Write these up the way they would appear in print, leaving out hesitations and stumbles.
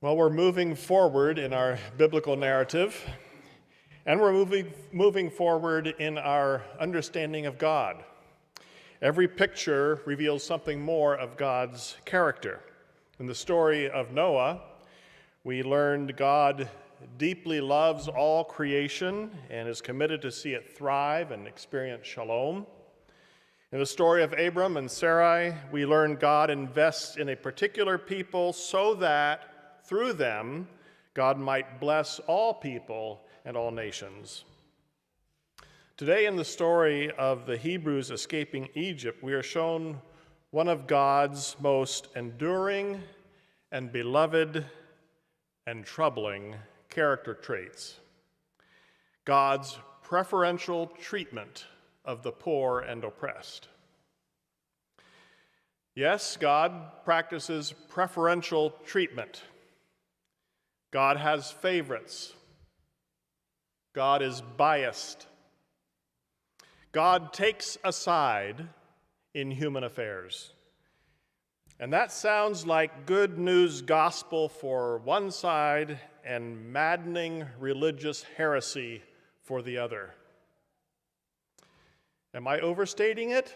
Well, we're moving forward in our biblical narrative, and we're moving forward in our understanding of God. Every picture reveals something more of God's character. In the story of Noah, we learned God deeply loves all creation and is committed to see it thrive and experience shalom. In the story of Abram and Sarai, we learn God invests in a particular people so that through them, God might bless all people and all nations. Today in the story of the Hebrews escaping Egypt, we are shown one of God's most enduring and beloved and troubling character traits: God's preferential treatment of the poor and oppressed. Yes, God practices preferential treatment. God has favorites. God is biased. God takes a side in human affairs. And that sounds like good news gospel for one side and maddening religious heresy for the other. Am I overstating it?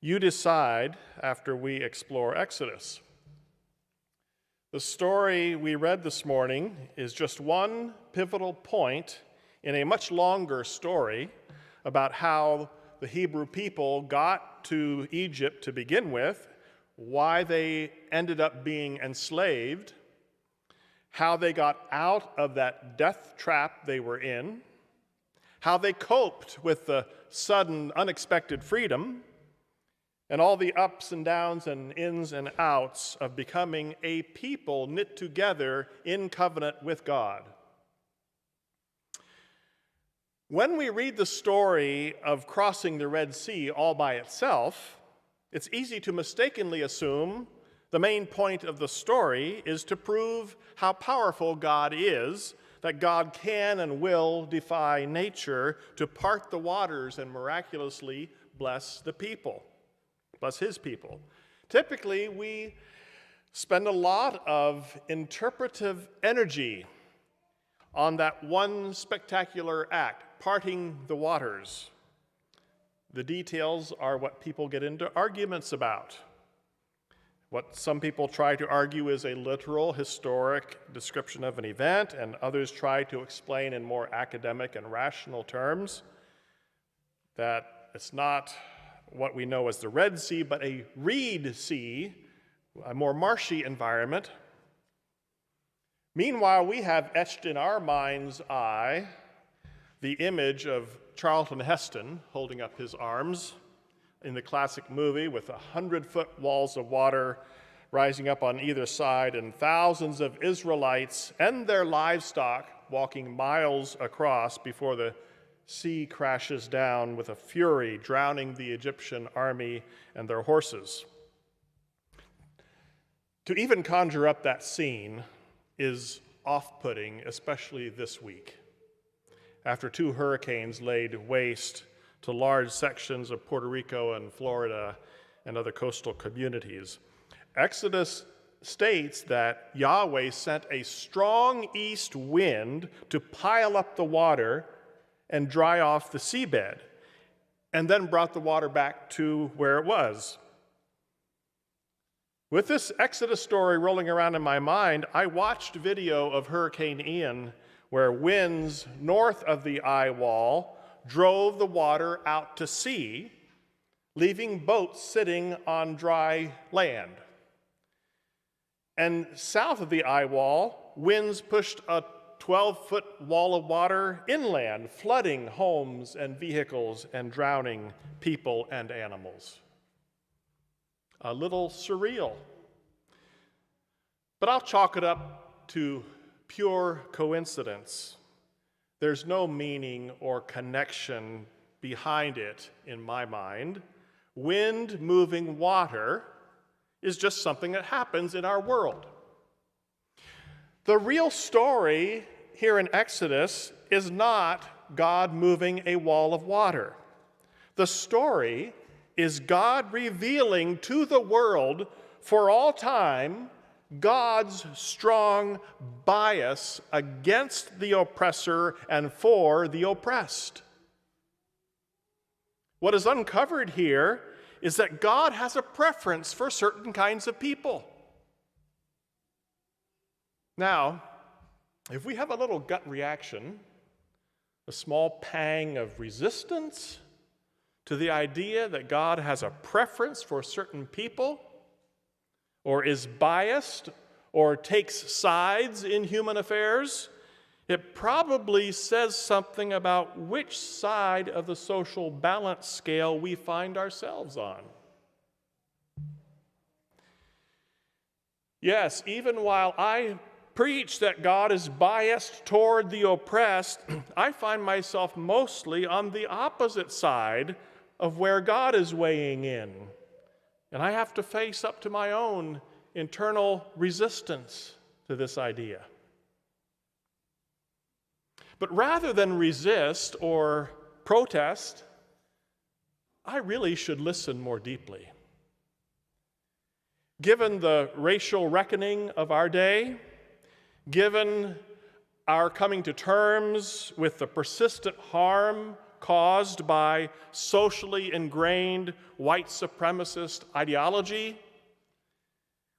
You decide after we explore Exodus. The story we read this morning is just one pivotal point in a much longer story about how the Hebrew people got to Egypt to begin with, why they ended up being enslaved, how they got out of that death trap they were in, how they coped with the sudden, unexpected freedom, and all the ups and downs and ins and outs of becoming a people knit together in covenant with God. When we read the story of crossing the Red Sea all by itself, it's easy to mistakenly assume the main point of the story is to prove how powerful God is, that God can and will defy nature to part the waters and miraculously bless the people. Bless his people. Typically, we spend a lot of interpretive energy on that one spectacular act, parting the waters. The details are what people get into arguments about. What some people try to argue is a literal, historic description of an event, and others try to explain in more academic and rational terms that it's not what we know as the Red Sea, but a reed sea, a more marshy environment. Meanwhile, we have etched in our mind's eye the image of Charlton Heston holding up his arms in the classic movie with 100-foot walls of water rising up on either side and thousands of Israelites and their livestock walking miles across before the sea crashes down with a fury, drowning the Egyptian army and their horses. To even conjure up that scene is off-putting, especially this week, after 2 hurricanes laid waste to large sections of Puerto Rico and Florida and other coastal communities. Exodus states that Yahweh sent a strong east wind to pile up the water and dry off the seabed, and then brought the water back to where it was. With this Exodus story rolling around in my mind, I watched video of Hurricane Ian, where winds north of the eye wall drove the water out to sea, leaving boats sitting on dry land. And south of the eye wall, winds pushed a 12-foot wall of water inland, flooding homes and vehicles and drowning people and animals. A little surreal. But I'll chalk it up to pure coincidence. There's no meaning or connection behind it in my mind. Wind moving water is just something that happens in our world. The real story here in Exodus is not God moving a wall of water. The story is God revealing to the world for all time God's strong bias against the oppressor and for the oppressed. What is uncovered here is that God has a preference for certain kinds of people. Now, if we have a little gut reaction, a small pang of resistance to the idea that God has a preference for certain people, or is biased, or takes sides in human affairs, it probably says something about which side of the social balance scale we find ourselves on. Yes, even while I preach that God is biased toward the oppressed, I find myself mostly on the opposite side of where God is weighing in. And I have to face up to my own internal resistance to this idea. But rather than resist or protest, I really should listen more deeply. Given the racial reckoning of our day, given our coming to terms with the persistent harm caused by socially ingrained white supremacist ideology,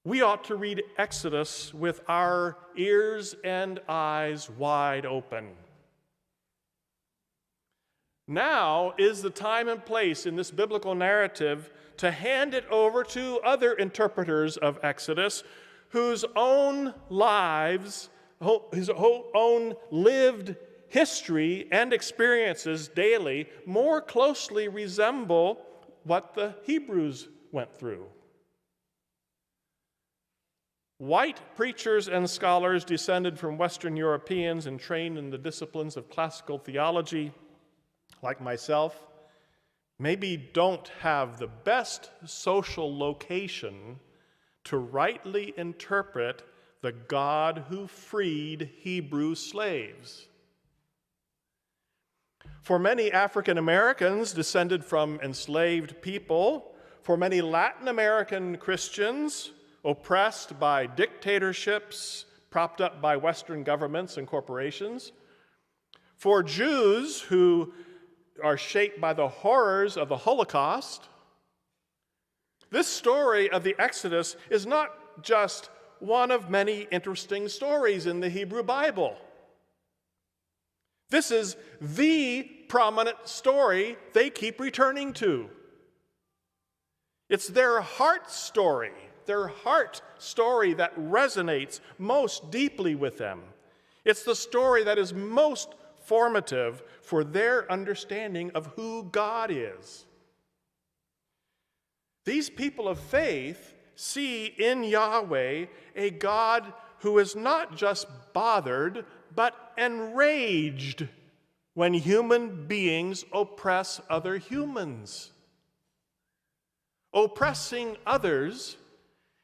we ought to read Exodus with our ears and eyes wide open. Now is the time and place in this biblical narrative to hand it over to other interpreters of Exodus whose own lives, whose own lived history and experiences daily more closely resemble what the Hebrews went through. White preachers and scholars descended from Western Europeans and trained in the disciplines of classical theology, like myself, maybe don't have the best social location to rightly interpret the God who freed Hebrew slaves. For many African Americans descended from enslaved people, for many Latin American Christians oppressed by dictatorships propped up by Western governments and corporations, for Jews who are shaped by the horrors of the Holocaust, this story of the Exodus is not just one of many interesting stories in the Hebrew Bible. This is the prominent story they keep returning to. It's their heart story that resonates most deeply with them. It's the story that is most formative for their understanding of who God is. These people of faith see in Yahweh a God who is not just bothered, but enraged when human beings oppress other humans. Oppressing others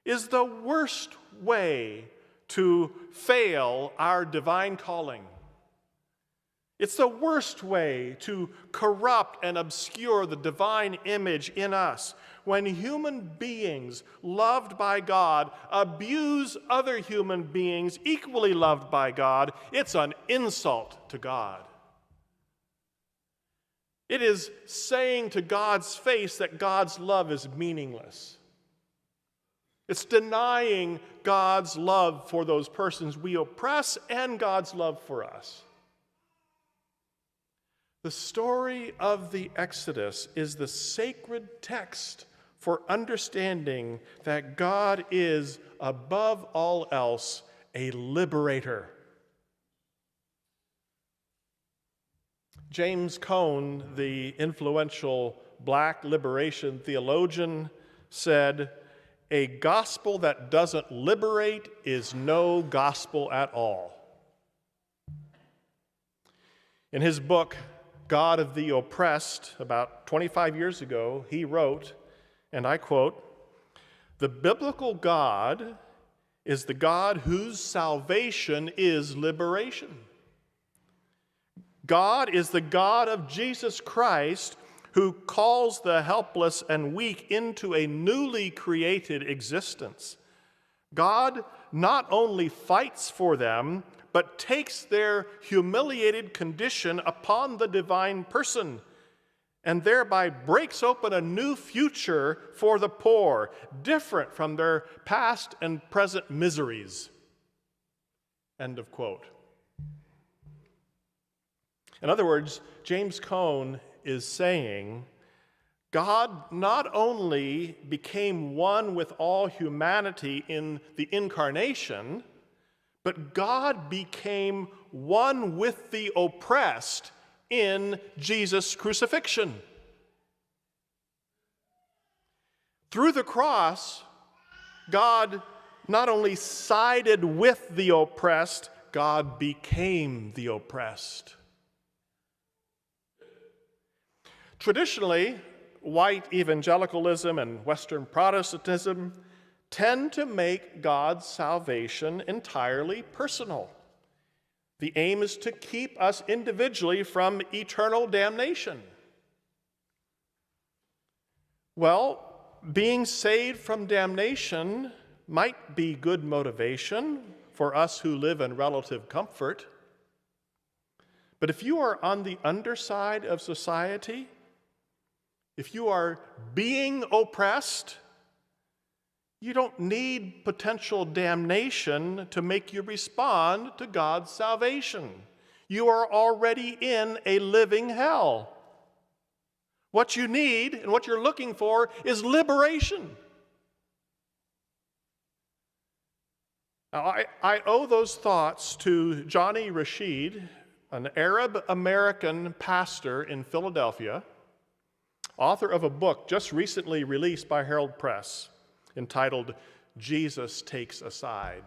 is the worst way to fail our divine calling. It's the worst way to corrupt and obscure the divine image in us. When human beings loved by God abuse other human beings equally loved by God, it's an insult to God. It is saying to God's face that God's love is meaningless. It's denying God's love for those persons we oppress and God's love for us. The story of the Exodus is the sacred text for understanding that God is, above all else, a liberator. James Cone, the influential black liberation theologian, said, "A gospel that doesn't liberate is no gospel at all." In his book, God of the Oppressed, about 25 years ago, he wrote, and I quote, "The biblical God is the God whose salvation is liberation. God is the God of Jesus Christ who calls the helpless and weak into a newly created existence. God not only fights for them, but takes their humiliated condition upon the divine person, and thereby breaks open a new future for the poor, different from their past and present miseries. End of quote. In other words, James Cone is saying, God not only became one with all humanity in the incarnation, but God became one with the oppressed in Jesus' crucifixion. Through the cross, God not only sided with the oppressed, God became the oppressed. Traditionally, white evangelicalism and Western Protestantism tend to make God's salvation entirely personal. The aim is to keep us individually from eternal damnation. Well, being saved from damnation might be good motivation for us who live in relative comfort. But if you are on the underside of society, if you are being oppressed, you don't need potential damnation to make you respond to God's salvation. You are already in a living hell. What you need and what you're looking for is liberation. Now, I owe those thoughts to Johnny Rashid, an Arab-American pastor in Philadelphia, author of a book just recently released by Herald Press entitled Jesus Takes a Side.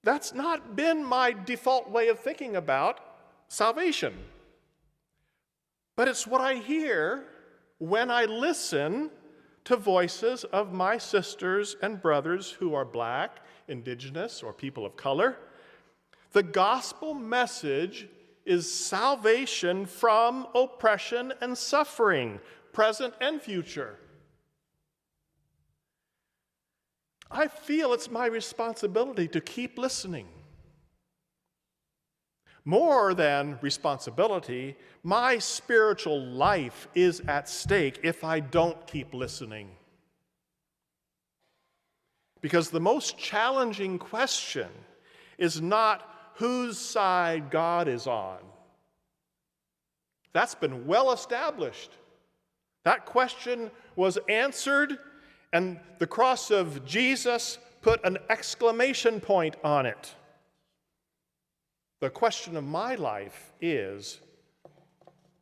That's not been my default way of thinking about salvation, but it's what I hear when I listen to voices of my sisters and brothers who are black, indigenous, or people of color. The gospel message is salvation from oppression and suffering, present and future. I feel it's my responsibility to keep listening. More than responsibility, my spiritual life is at stake if I don't keep listening. Because the most challenging question is not whose side God is on. That's been well established. That question was answered, and the cross of Jesus put an exclamation point on it. The question of my life is,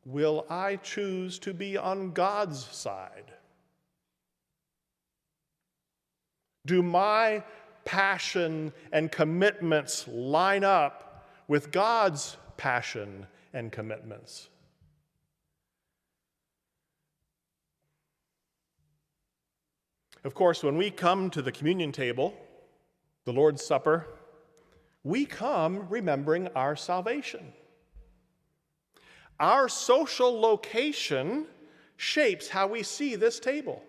will I choose to be on God's side? Do my passion and commitments line up with God's passion and commitments? Of course, when we come to the communion table, the Lord's Supper, we come remembering our salvation. Our social location shapes how we see this table.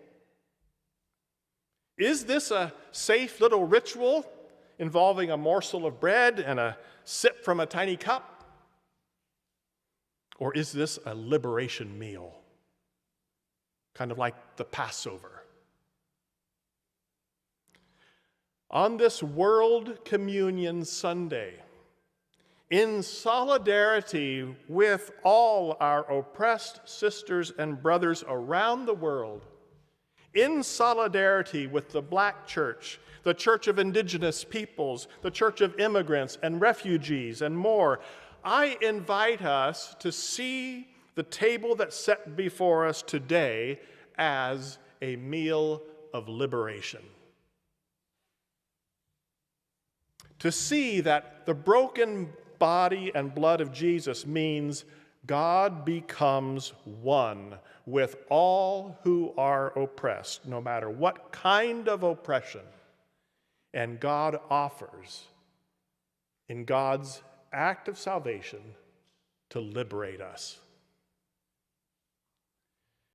Is this a safe little ritual involving a morsel of bread and a sip from a tiny cup? Or is this a liberation meal, kind of like the Passover? On this World Communion Sunday, in solidarity with all our oppressed sisters and brothers around the world, in solidarity with the Black Church, the Church of Indigenous Peoples, the Church of Immigrants and Refugees, and more, I invite us to see the table that's set before us today as a meal of liberation. To see that the broken body and blood of Jesus means God becomes one with all who are oppressed, no matter what kind of oppression, and God offers, in God's act of salvation, to liberate us.